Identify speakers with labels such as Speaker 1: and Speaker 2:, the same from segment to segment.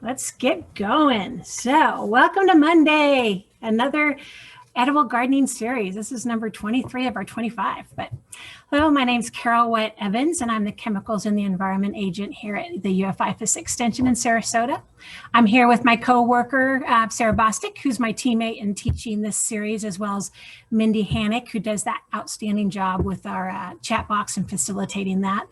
Speaker 1: Let's get going. So welcome to Monday, another edible gardening series. This is number 23 of our 25. But hello, my name's Carol White Evans, and I'm the Chemicals and the Environment Agent here at the IFAS Extension in Sarasota. I'm here with my co-worker, Sarah Bostic, who's my teammate in teaching this series, as well as Mindy Hannick, who does that outstanding job with our chat box and facilitating that.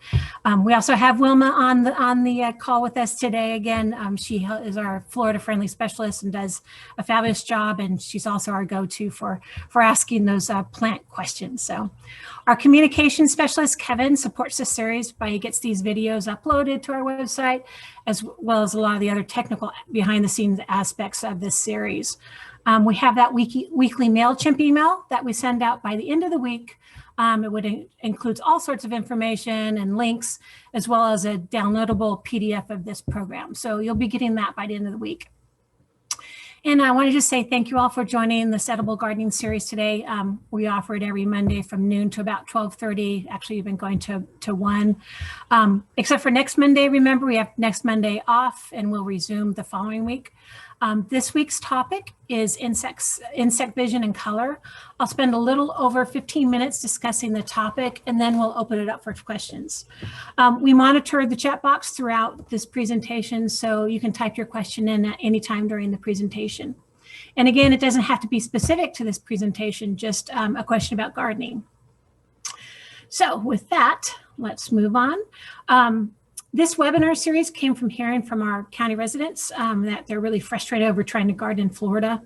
Speaker 1: We also have Wilma on the call with us today. Again, she is our Florida-friendly specialist and does a fabulous job, and she's also our go-to for asking those plant questions. So our communication specialist, Kevin, supports this series by he gets these videos uploaded to our website, as well as a lot of the other technical behind-the-scenes aspects of this series. We have that weekly MailChimp email that we send out by the end of the week. It includes all sorts of information and links, as well as a downloadable PDF of this program. So you'll be getting that by the end of the week. And I want to just say thank you all for joining this edible gardening series today. We offer it every Monday from noon to about 12:30. Actually, you've been going to 1. Except for next Monday. Remember, we have next Monday off, and we'll resume the following week. This week's topic is insect vision and color. I'll spend a little over 15 minutes discussing the topic, and then we'll open it up for questions. We monitor the chat box throughout this presentation, so you can type your question in at any time during the presentation. And again, it doesn't have to be specific to this presentation, just a question about gardening. So with that, let's move on. This webinar series came from hearing from our county residents that they're really frustrated over trying to garden in Florida.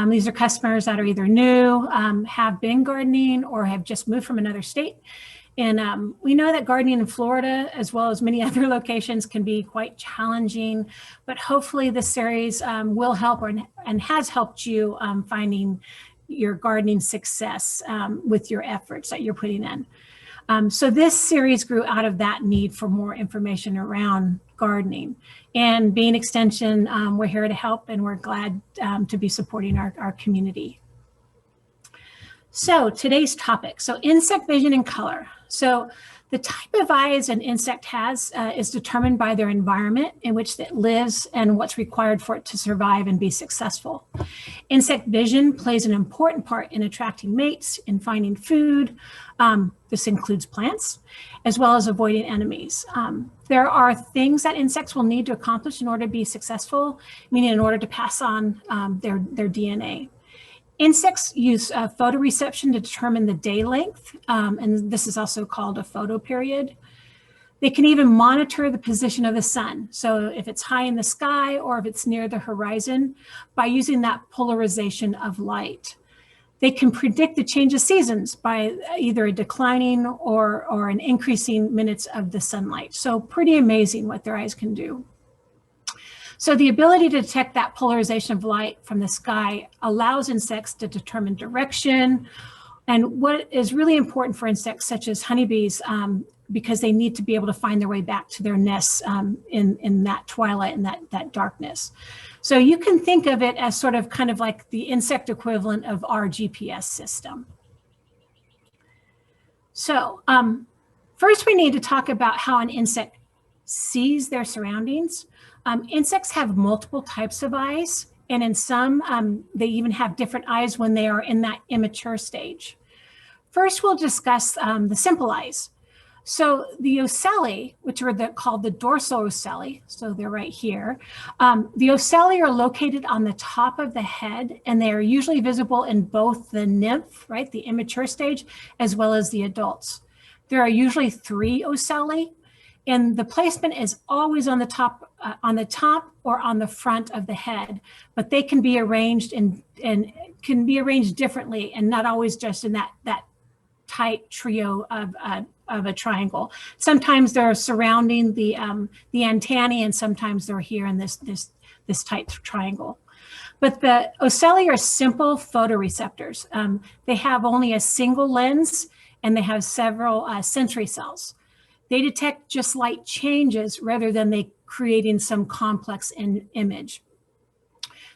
Speaker 1: These are customers that are either new, have been gardening, or have just moved from another state. And we know that gardening in Florida, as well as many other locations, can be quite challenging, but hopefully this series will help and has helped you finding your gardening success with your efforts that you're putting in. So this series grew out of that need for more information around gardening. And being Extension, we're here to help, and we're glad to be supporting our community. So today's topic, so insect vision and color. So the type of eyes an insect has is determined by their environment in which it lives and what's required for it to survive and be successful. Insect vision plays an important part in attracting mates, in finding food. This includes plants, as well as avoiding enemies. There are things that insects will need to accomplish in order to be successful, meaning in order to pass on their DNA. Insects use photoreception to determine the day length, and this is also called a photoperiod. They can even monitor the position of the sun, so if it's high in the sky or if it's near the horizon, by using that polarization of light. They can predict the change of seasons by either a declining or an increasing minutes of the sunlight. So pretty amazing what their eyes can do. So the ability to detect that polarization of light from the sky allows insects to determine direction. And what is really important for insects such as honeybees, because they need to be able to find their way back to their nests in that twilight and that darkness. So you can think of it as sort of kind of like the insect equivalent of our GPS system. So first we need to talk about how an insect sees their surroundings. Insects have multiple types of eyes, and in some, they even have different eyes when they are in that immature stage. First, we'll discuss the simple eyes. So the ocelli, which are called the dorsal ocelli, so they're right here. The ocelli are located on the top of the head, and they are usually visible in both the nymph, right, the immature stage, as well as the adults. There are usually 3 ocelli, and the placement is always on the top or on the front of the head, but they can be arranged and can be arranged differently, and not always just in that tight trio of a triangle. Sometimes they're surrounding the antennae, and sometimes they're here in this tight triangle. But the ocelli are simple photoreceptors. They have only a single lens, and they have several sensory cells. They detect just light changes rather than they creating some complex image.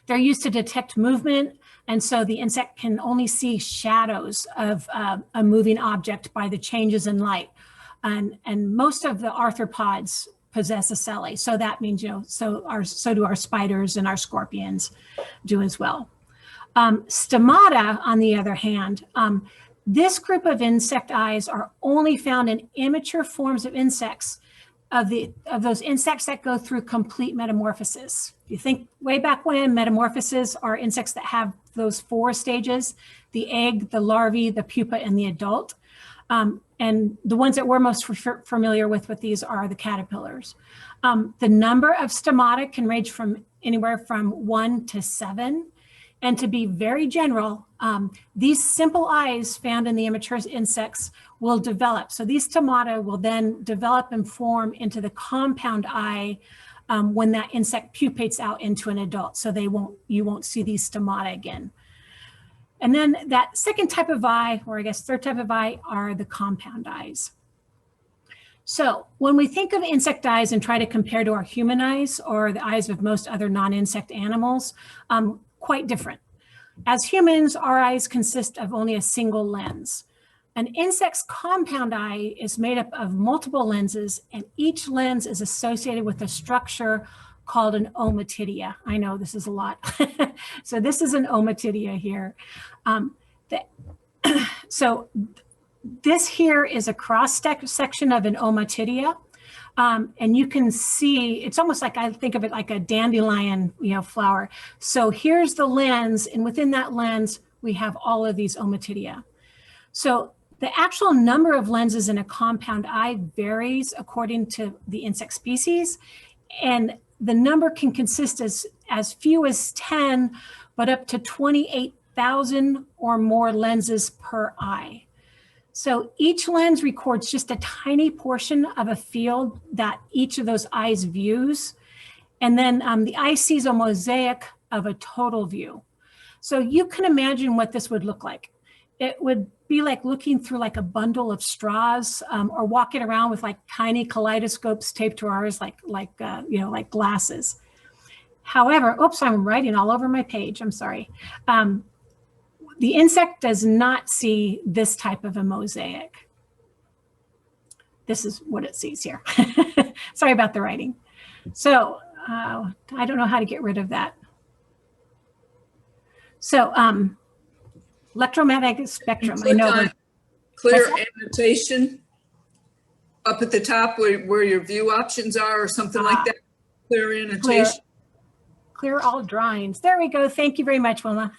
Speaker 1: They're used to detect movement, and so the insect can only see shadows of a moving object by the changes in light. And most of the arthropods possess ocelli. So that means, so do our spiders and our scorpions do as well. Stomata, on the other hand, this group of insect eyes are only found in immature forms of insects, of those insects that go through complete metamorphosis. You think way back when, metamorphosis are insects that have those 4 stages: the egg, the larvae, the pupa, and the adult. And the ones that we're most familiar with these are the caterpillars. The number of stomata can range from anywhere from 1 to 7. And to be very general, these simple eyes found in the immature insects will develop. So these stomata will then develop and form into the compound eye when that insect pupates out into an adult. So you won't see these stomata again. And then that second type of eye, or I guess third type of eye, are the compound eyes. So when we think of insect eyes and try to compare to our human eyes or the eyes of most other non-insect animals, quite different. As humans, our eyes consist of only a single lens. An insect's compound eye is made up of multiple lenses, and each lens is associated with a structure called an ommatidia. I know this is a lot. So this is an ommatidia here. So this here is a cross section of an ommatidia. And you can see, it's almost like, I think of it like a dandelion, flower. So here's the lens, and within that lens, we have all of these ommatidia. So the actual number of lenses in a compound eye varies according to the insect species, and the number can consist as few as 10, but up to 28,000 or more lenses per eye. So each lens records just a tiny portion of a field that each of those eyes views. And then the eye sees a mosaic of a total view. So you can imagine what this would look like. It would be like looking through like a bundle of straws, or walking around with like tiny kaleidoscopes taped to ours, like glasses. However, oops, I'm writing all over my page. I'm sorry. The insect does not see this type of a mosaic. This is what it sees here. Sorry about the writing. So I don't know how to get rid of that. So electromagnetic spectrum. I know.
Speaker 2: Clear annotation up at the top where your view options are, or something like that. Clear annotation.
Speaker 1: Clear all drawings. There we go. Thank you very much, Wilma.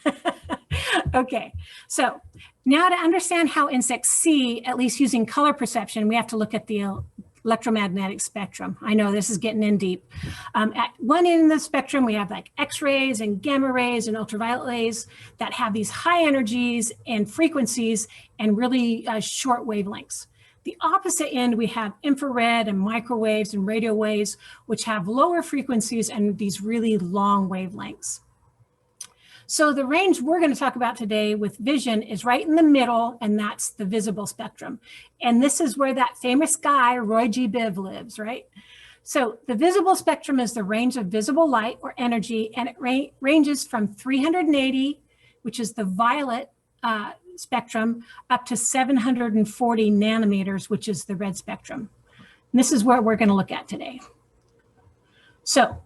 Speaker 1: Okay, so now to understand how insects see, at least using color perception, we have to look at the electromagnetic spectrum. I know this is getting in deep. At one end of the spectrum, we have like X-rays and gamma rays and ultraviolet rays that have these high energies and frequencies and really short wavelengths. The opposite end, we have infrared and microwaves and radio waves, which have lower frequencies and these really long wavelengths. So the range we're going to talk about today with vision is right in the middle, and that's the visible spectrum. And this is where that famous guy, Roy G. Biv, lives, right? So the visible spectrum is the range of visible light or energy, and it ranges from 380, which is the violet spectrum, up to 740 nanometers, which is the red spectrum. And this is what we're going to look at today. So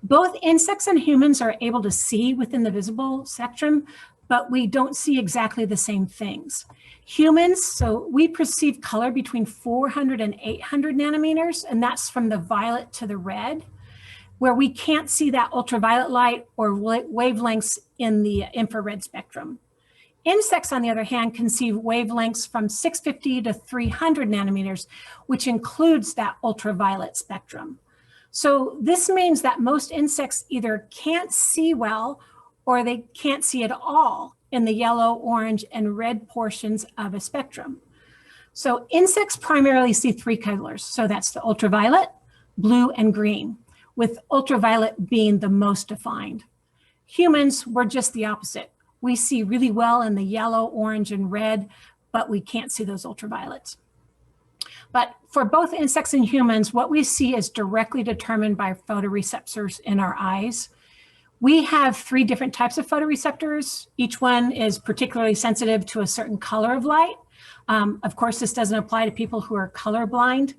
Speaker 1: both insects and humans are able to see within the visible spectrum, but we don't see exactly the same things. Humans, so we perceive color between 400 and 800 nanometers, and that's from the violet to the red, where we can't see that ultraviolet light or wavelengths in the infrared spectrum. Insects, on the other hand, can see wavelengths from 650 to 300 nanometers, which includes that ultraviolet spectrum. So this means that most insects either can't see well or they can't see at all in the yellow, orange, and red portions of a spectrum. So insects primarily see 3 colors. So that's the ultraviolet, blue, and green, with ultraviolet being the most defined. Humans, we're just the opposite. We see really well in the yellow, orange, and red, but we can't see those ultraviolets. But for both insects and humans, what we see is directly determined by photoreceptors in our eyes. We have 3 different types of photoreceptors. Each one is particularly sensitive to a certain color of light. Of course, this doesn't apply to people who are colorblind.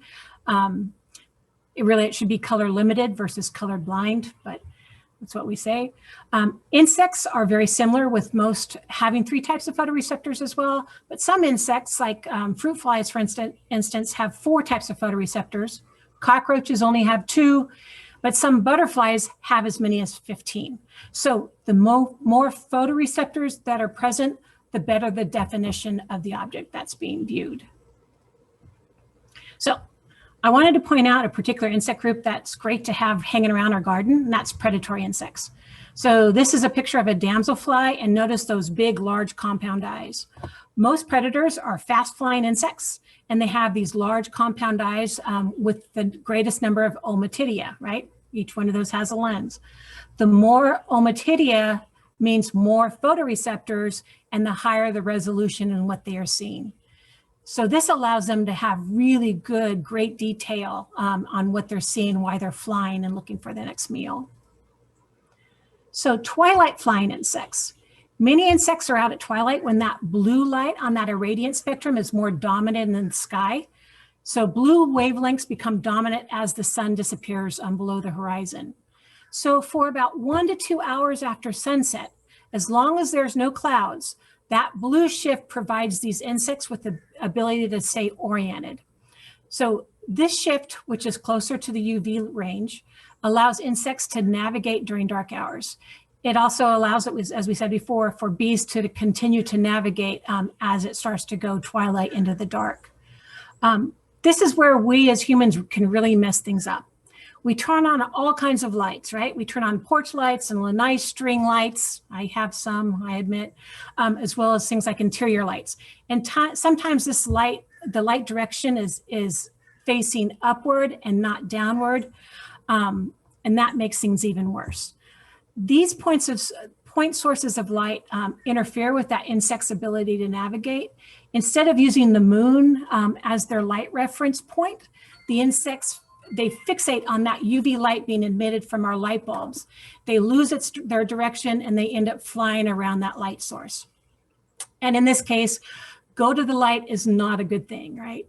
Speaker 1: It should be color limited versus color blind, but that's what we say. Insects are very similar, with most having 3 types of photoreceptors as well, but some insects like fruit flies, for instance, have 4 types of photoreceptors. Cockroaches only have 2, but some butterflies have as many as 15. So the more photoreceptors that are present, the better the definition of the object that's being viewed. So I wanted to point out a particular insect group that's great to have hanging around our garden, and that's predatory insects. So this is a picture of a damselfly, and notice those big, large compound eyes. Most predators are fast-flying insects, and they have these large compound eyes with the greatest number of ommatidia, right? Each one of those has a lens. The more ommatidia means more photoreceptors, and the higher the resolution in what they are seeing. So this allows them to have really good, great detail on what they're seeing, why they're flying and looking for the next meal. So twilight flying insects. Many insects are out at twilight when that blue light on that irradiance spectrum is more dominant in the sky. So blue wavelengths become dominant as the sun disappears below the horizon. So for about 1 to 2 hours after sunset, as long as there's no clouds, that blue shift provides these insects with the ability to stay oriented. So this shift, which is closer to the UV range, allows insects to navigate during dark hours. It also allows, as we said before, for bees to continue to navigate as it starts to go twilight into the dark. This is where we as humans can really mess things up. We turn on all kinds of lights, right? We turn on porch lights and lanai string lights. I have some, I admit, as well as things like interior lights. And sometimes this light, the light direction is facing upward and not downward. And that makes things even worse. These point sources of light interfere with that insect's ability to navigate. Instead of using the moon as their light reference point, the insects, they fixate on that UV light being emitted from our light bulbs. They lose their direction and they end up flying around that light source. And in this case, go to the light is not a good thing, right?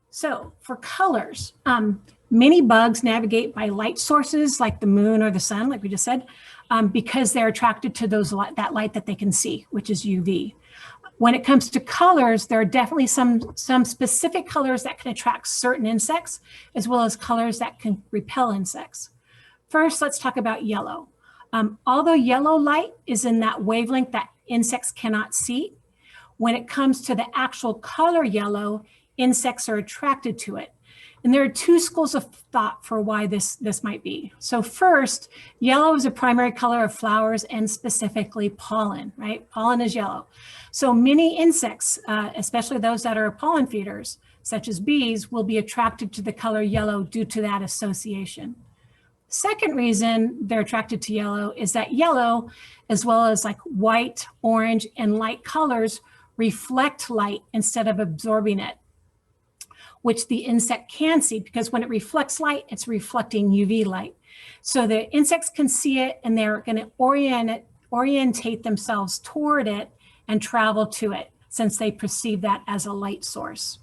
Speaker 1: So for colors, many bugs navigate by light sources like the moon or the sun, like we just said, because they're attracted to that light that they can see, which is UV. When it comes to colors, there are definitely some specific colors that can attract certain insects, as well as colors that can repel insects. First, let's talk about yellow. Although yellow light is in that wavelength that insects cannot see, when it comes to the actual color yellow, insects are attracted to it. And there are 2 schools of thought for why this might be. So first, yellow is a primary color of flowers and specifically pollen, right? Pollen is yellow. So many insects, especially those that are pollen feeders, such as bees, will be attracted to the color yellow due to that association. Second reason they're attracted to yellow is that yellow, as well as like white, orange, and light colors, reflect light instead of absorbing it, which the insect can see, because when it reflects light, it's reflecting UV light. So the insects can see it and they're going to orientate themselves toward it and travel to it, since they perceive that as a light source.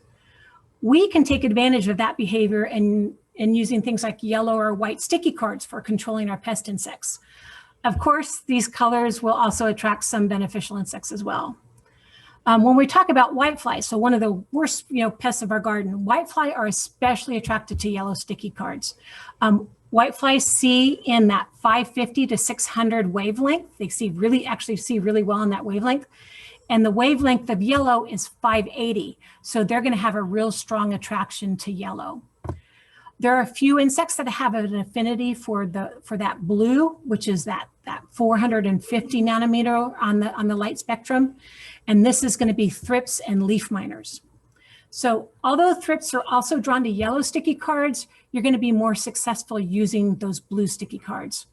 Speaker 1: We can take advantage of that behavior and using things like yellow or white sticky cards for controlling our pest insects. Of course, these colors will also attract some beneficial insects as well. When we talk about whiteflies, so one of the worst pests of our garden, whitefly are especially attracted to yellow sticky cards. Whiteflies see in that 550 to 600 wavelength. They actually see really well in that wavelength. And the wavelength of yellow is 580. So they're going to have a real strong attraction to yellow. There are a few insects that have an affinity for that blue, which is that 450 nanometer on the light spectrum. And this is going to be thrips and leaf miners. So although thrips are also drawn to yellow sticky cards, you're going to be more successful using those blue sticky cards.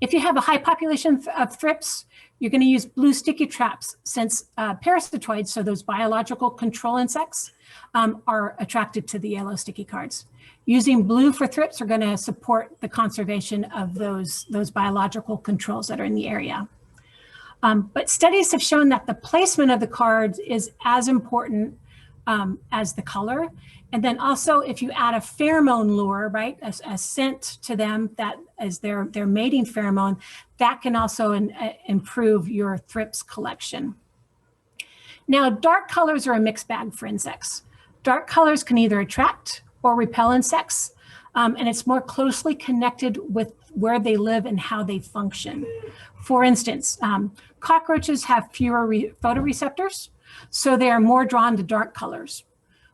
Speaker 1: If you have a high population of thrips, you're going to use blue sticky traps, since parasitoids, so those biological control insects, are attracted to the yellow sticky cards. Using blue for thrips are going to support the conservation of those biological controls that are in the area. But studies have shown that the placement of the cards is as important as the color. And then also if you add a pheromone lure, right, a scent to them that is their mating pheromone, that can also improve your thrips collection. Now, dark colors are a mixed bag for insects. Dark colors can either attract or repel insects, and it's more closely connected with where they live and how they function. For instance, cockroaches have fewer photoreceptors, so they are more drawn to dark colors.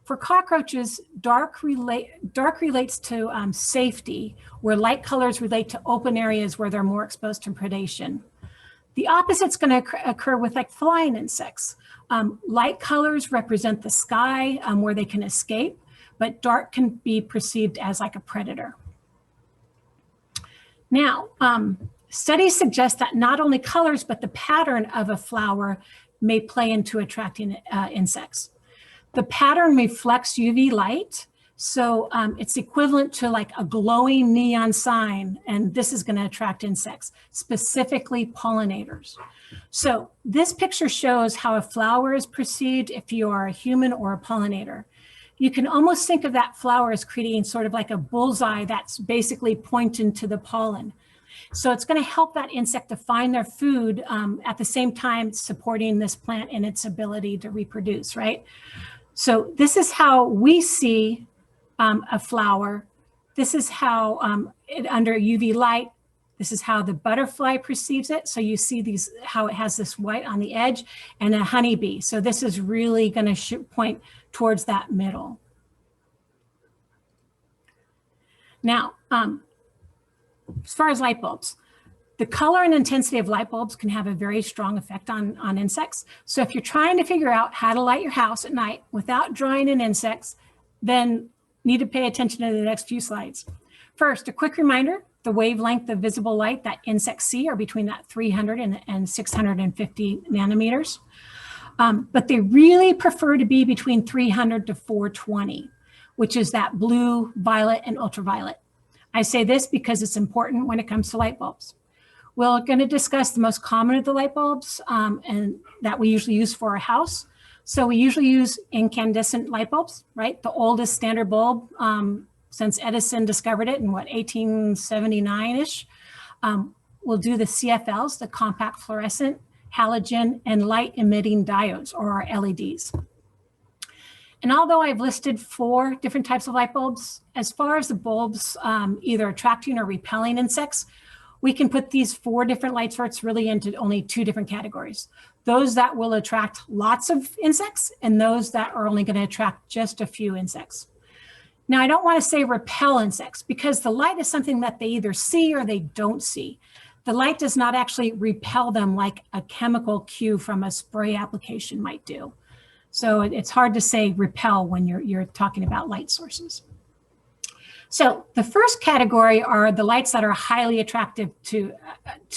Speaker 1: For cockroaches, dark relates to safety, where light colors relate to open areas where they're more exposed to predation. The opposite's going to occur with like flying insects. Light colors represent the sky where they can escape, but dark can be perceived as like a predator. Now, studies suggest that not only colors, but the pattern of a flower may play into attracting insects. The pattern reflects UV light, so it's equivalent to like a glowing neon sign, and this is going to attract insects, specifically pollinators. So this picture shows how a flower is perceived if you are a human or a pollinator. You can almost think of that flower as creating sort of like a bullseye that's basically pointing to the pollen. So it's going to help that insect to find their food at the same time supporting this plant in its ability to reproduce, right? So this is how we see a flower. This is how under UV light, this is how the butterfly perceives it. So you see these, how it has this white on the edge, and a honeybee. So this is really going to point towards that middle. Now, as far as light bulbs, the color and intensity of light bulbs can have a very strong effect on insects. So if you're trying to figure out how to light your house at night without drawing in insects, then need to pay attention to the next few slides. First, a quick reminder, the wavelength of visible light that insects see are between that 300 and 650 nanometers. But they really prefer to be between 300 to 420, which is that blue, violet, and ultraviolet. I say this because it's important when it comes to light bulbs. We're going to discuss the most common of the light bulbs and that we usually use for a house. So we usually use incandescent light bulbs, right? The oldest standard bulb since Edison discovered it in what, 1879-ish. We'll do the CFLs, the compact fluorescent, halogen, and light emitting diodes, or our LEDs. And although I've listed 4 different types of light bulbs, as far as the bulbs either attracting or repelling insects, we can put these 4 different light sources really into only 2 different categories. Those that will attract lots of insects and those that are only going to attract just a few insects. Now, I don't want to say repel insects because the light is something that they either see or they don't see. The light does not actually repel them like a chemical cue from a spray application might do. So it's hard to say repel when you're talking about light sources. So the first category are the lights that are highly attractive to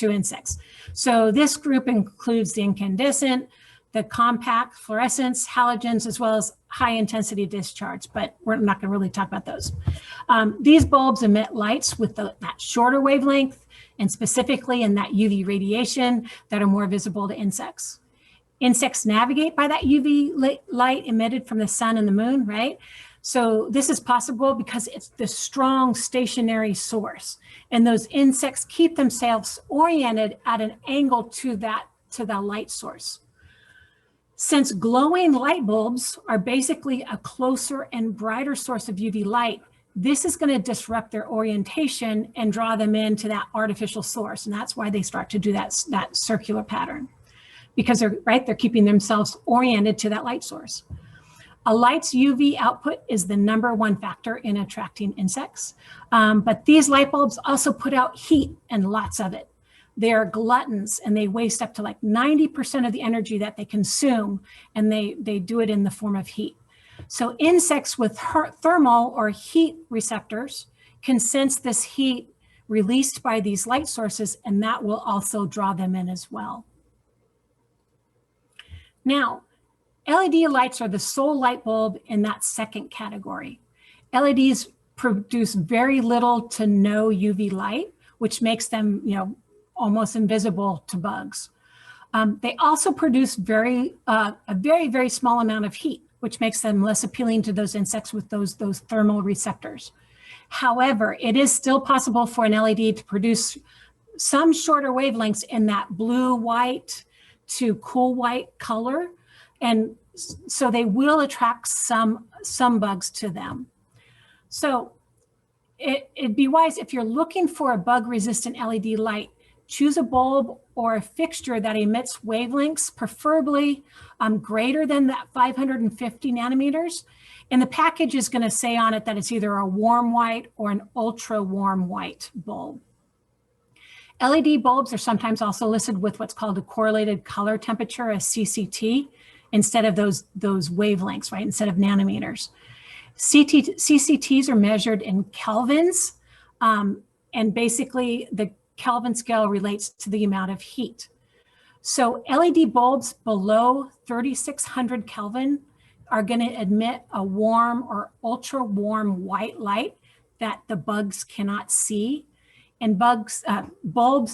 Speaker 1: insects. So this group includes the incandescent, the compact fluorescents, halogens, as well as high intensity discharge, but we're not going to really talk about those. These bulbs emit lights with that shorter wavelength, and specifically in that UV radiation that are more visible to insects. Insects navigate by that UV light emitted from the sun and the moon, right? So this is possible because it's the strong stationary source, and those insects keep themselves oriented at an angle to the light source. Since glowing light bulbs are basically a closer and brighter source of UV light, this is going to disrupt their orientation and draw them into that artificial source, and that's why they start to do that circular pattern, because they're keeping themselves oriented to that light source. A light's UV output is the #1 factor in attracting insects, but these light bulbs also put out heat, and lots of it. They are gluttons, and they waste up to like 90% of the energy that they consume, and they do it in the form of heat. So insects with thermal or heat receptors can sense this heat released by these light sources, and that will also draw them in as well. Now, LED lights are the sole light bulb in that second category. LEDs produce very little to no UV light, which makes them, almost invisible to bugs. They also produce a very, very small amount of heat. which makes them less appealing to those insects with those thermal receptors. However, it is still possible for an LED to produce some shorter wavelengths in that blue-white to cool white color. And so they will attract some bugs to them. So it'd be wise, if you're looking for a bug-resistant LED light, choose a bulb or a fixture that emits wavelengths, preferably greater than that 550 nanometers. And the package is going to say on it that it's either a warm white or an ultra warm white bulb. LED bulbs are sometimes also listed with what's called a correlated color temperature, a CCT, instead of those wavelengths, right? Instead of nanometers. CCTs are measured in kelvins, and basically the Kelvin scale relates to the amount of heat. So LED bulbs below 3600 Kelvin are going to emit a warm or ultra warm white light that the bugs cannot see. And bulbs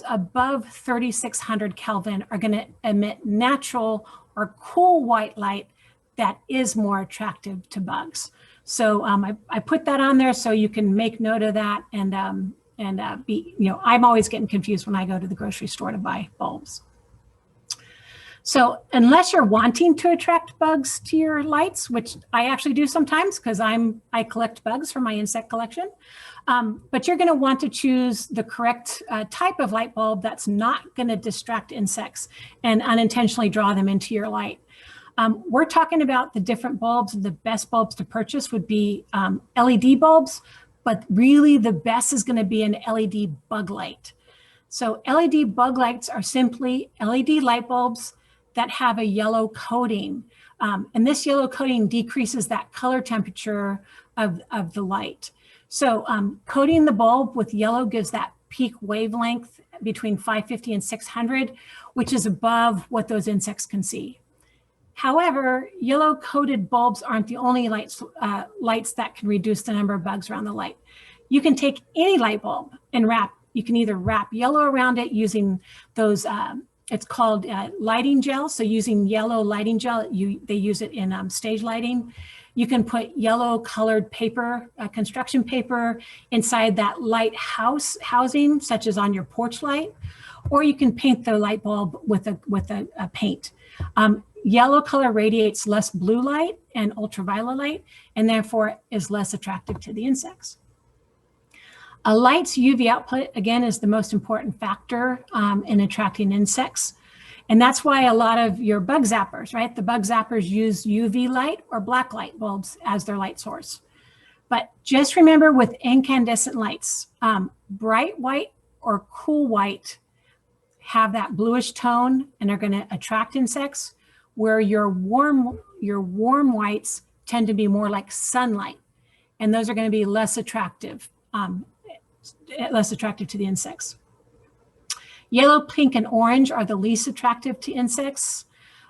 Speaker 1: above 3600 Kelvin are going to emit natural or cool white light that is more attractive to bugs. So I put that on there so you can make note of that, and I'm always getting confused when I go to the grocery store to buy bulbs. So unless you're wanting to attract bugs to your lights, which I actually do sometimes because I collect bugs for my insect collection, but you're going to want to choose the correct type of light bulb that's not going to distract insects and unintentionally draw them into your light. We're talking about the different bulbs. The best bulbs to purchase would be LED bulbs, but really the best is going to be an LED bug light. So LED bug lights are simply LED light bulbs that have a yellow coating. And this yellow coating decreases that color temperature of the light. So coating the bulb with yellow gives that peak wavelength between 550 and 600, which is above what those insects can see. However, yellow coated bulbs aren't the only lights that can reduce the number of bugs around the light. You can take any light bulb and you can either wrap yellow around it using those, it's called lighting gel. So using yellow lighting gel, they use it in stage lighting. You can put yellow colored paper, construction paper, inside that light housing, such as on your porch light, or you can paint the light bulb with a paint. Yellow color radiates less blue light and ultraviolet light, and therefore is less attractive to the insects. A light's UV output, again, is the most important factor in attracting insects. And that's why a lot of your bug zappers, right? The bug zappers use UV light or black light bulbs as their light source. But just remember with incandescent lights, bright white or cool white have that bluish tone and are going to attract insects, where your warm whites tend to be more like sunlight, and those are going to be less attractive to the insects. Yellow, pink, and orange are the least attractive to insects.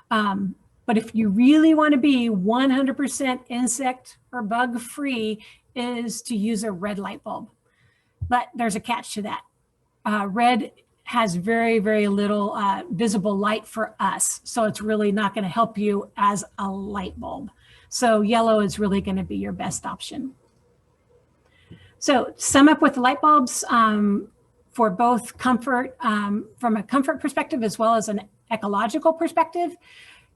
Speaker 1: But if you really want to be 100% insect or bug free, is to use a red light bulb. But there's a catch to that. Red has very, very little visible light for us. So it's really not going to help you as a light bulb. So yellow is really going to be your best option. So to sum up with the light bulbs, for both comfort, from a comfort perspective, as well as an ecological perspective,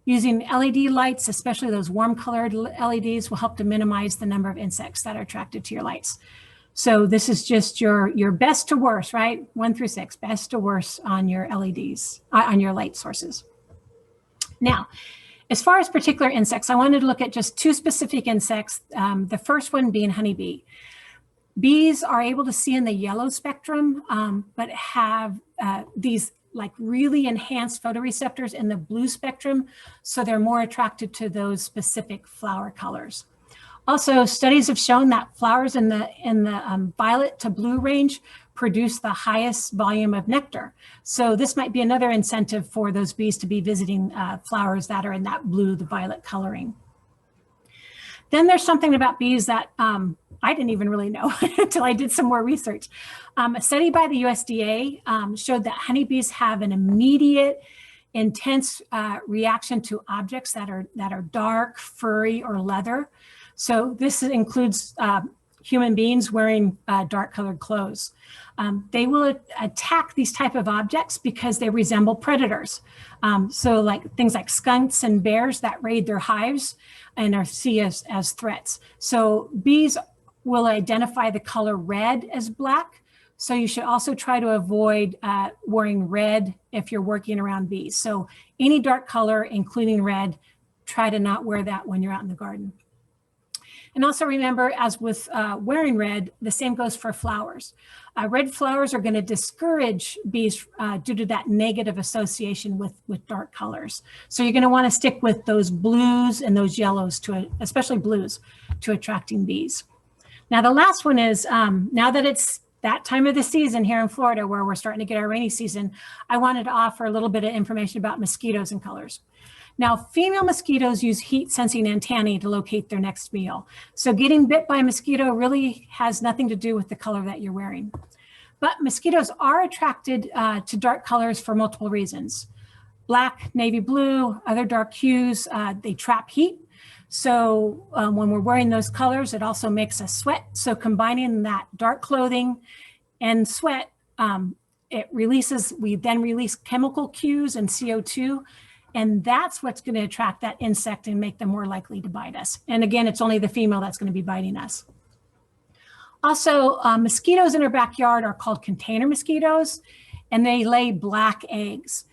Speaker 1: using LED lights, especially those warm colored LEDs, will help to minimize the number of insects that are attracted to your lights. So this is just your best to worst, right? 1 through 6, best to worst on your LEDs, on your light sources. Now, as far as particular insects, I wanted to look at just 2 specific insects. The first one being honeybee. Bees are able to see in the yellow spectrum, but have these like really enhanced photoreceptors in the blue spectrum, so they're more attracted to those specific flower colors. Also, studies have shown that flowers in the violet to blue range produce the highest volume of nectar. So this might be another incentive for those bees to be visiting flowers that are in that blue, the violet coloring. Then there's something about bees that I didn't even really know until I did some more research. A study by the USDA showed that honeybees have an immediate intense reaction to objects that are dark, furry, or leather. So this includes human beings wearing dark colored clothes. They will attack these type of objects because they resemble predators. So like things like skunks and bears that raid their hives and are seen as threats. So bees will identify the color red as black. So you should also try to avoid wearing red if you're working around bees. So any dark color, including red, try to not wear that when you're out in the garden. And also remember, as with wearing red, the same goes for flowers. Red flowers are going to discourage bees due to that negative association with dark colors. So you're going to want to stick with those blues and those yellows, especially blues, to attracting bees. Now, the last one is, now that it's that time of the season here in Florida where we're starting to get our rainy season, I wanted to offer a little bit of information about mosquitoes and colors. Now, female mosquitoes use heat-sensing antennae to locate their next meal. So getting bit by a mosquito really has nothing to do with the color that you're wearing. But mosquitoes are attracted to dark colors for multiple reasons. Black, navy blue, other dark hues, they trap heat. So when we're wearing those colors, it also makes us sweat. So combining that dark clothing and sweat, we then release chemical cues and CO2. And that's what's going to attract that insect and make them more likely to bite us. And again, it's only the female that's going to be biting us. Also, mosquitoes in our backyard are called container mosquitoes, and they lay black eggs.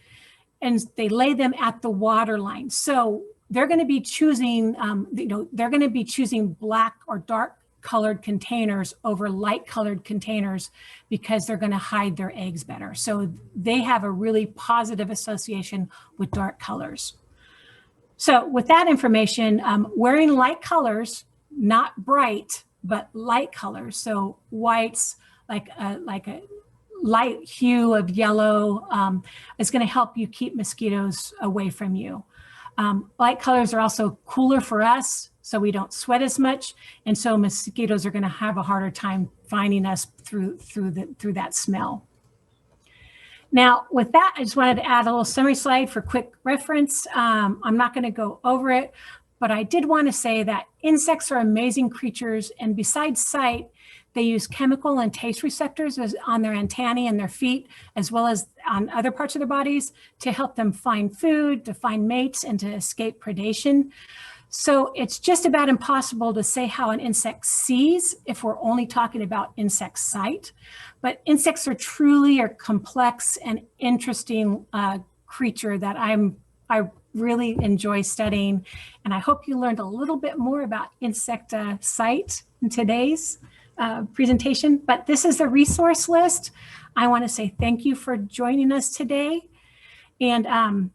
Speaker 1: And they lay them at the water line. So they're going to be choosing, they're going to be choosing black or dark colored containers over light colored containers because they're going to hide their eggs better. So they have a really positive association with dark colors. So with that information, wearing light colors, not bright, but light colors. So whites, like a light hue of yellow, is going to help you keep mosquitoes away from you. Light colors are also cooler for us, so we don't sweat as much, and so mosquitoes are going to have a harder time finding us through that smell. Now, with that, I just wanted to add a little summary slide for quick reference. I'm not going to go over it, but I did want to say that insects are amazing creatures, and besides sight, they use chemical and taste receptors on their antennae and their feet, as well as on other parts of their bodies, to help them find food, to find mates, and to escape predation. So it's just about impossible to say how an insect sees if we're only talking about insect sight. But insects are truly a complex and interesting creature that I really enjoy studying. And I hope you learned a little bit more about insect sight in today's presentation. But this is the resource list. I want to say thank you for joining us today. And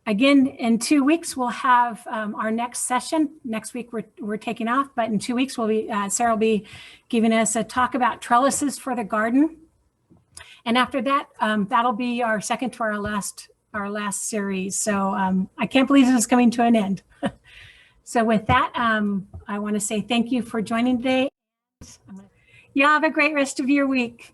Speaker 1: again, in 2 weeks, we'll have our next session. Next week, we're taking off, but in 2 weeks, Sarah will be giving us a talk about trellises for the garden. And after that, that'll be our second to our last series. So I can't believe this is coming to an end. So with that, I want to say thank you for joining today. Y'all have a great rest of your week.